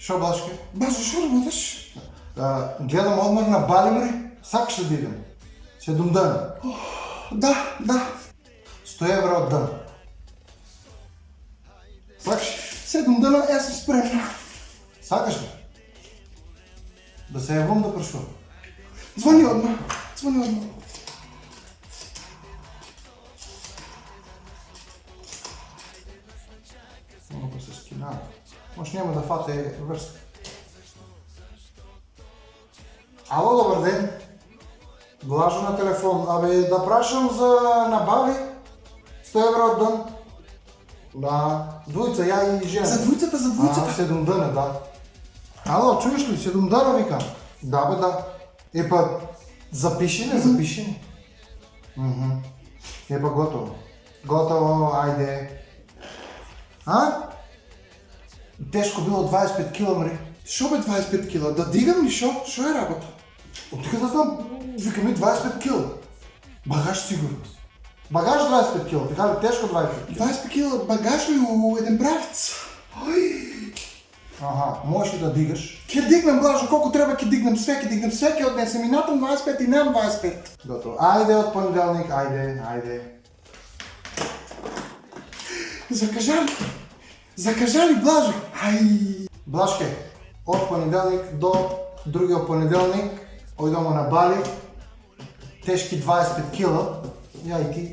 Шо, Блашки? Базо, шо работиш? Гледам одмор на Бали, мри. Сакаш ли да идем? 7 дена. Да. 100 евро от ден. Сакаш? 7 дена, аз съм спремна. Сакаш ли? Да се явам да пришла. Звъни одма. Много се скина. Може няма да фате връзка. Ало, добър ден. Блажо на телефон. Абе, да прашам на Бали 100 евро от ден. Да, двоjiца, я и жена. За двойцата. 7 дена, да. Ало, чуеш ли? 7 дена викам. Да, бе, да. Епа, запиши ни. Епа, готово. Готово, айде. Тежко било 25 кг, мри. Шо бе 25 кила? Да дигам ли шо? Шо е работа? Оттук да знам, викаме 25 кг. Багаж сигурно. Багаж 25 кг, така ли? Тежко 25 кг. 25 кила багаж ли у един бравец? Можеш ли да дигаш? Ке дигнам, Блажо, колко трябва ке дигнам всеки отнесе. Минатам 25 и ням 25. Готово. Айде от понеделник, айде. Закажа ли, Блажо? Блашке, от понеделник до другия понеделник, ойдемо на Бали, тежки 25 кг.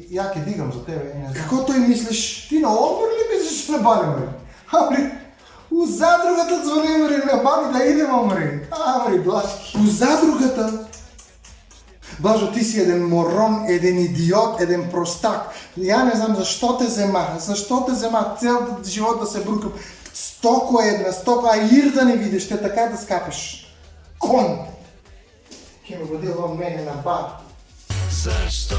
Я ке дигам за тебе, не знам. Какво той мислиш? Ти на отбор ли мислиш на Бали, мри? У задрugата звъни, мри, на Бали да идем, мри. Мри, Блашки. У задрugата? Блажо, ти си един морон, един идиот, един простак. Я не знам защо те взема цял живот да се брукам. Стоко а ир да не видиш, ще така да скапеш. Кон! Ке ме годило мене на бар. Защо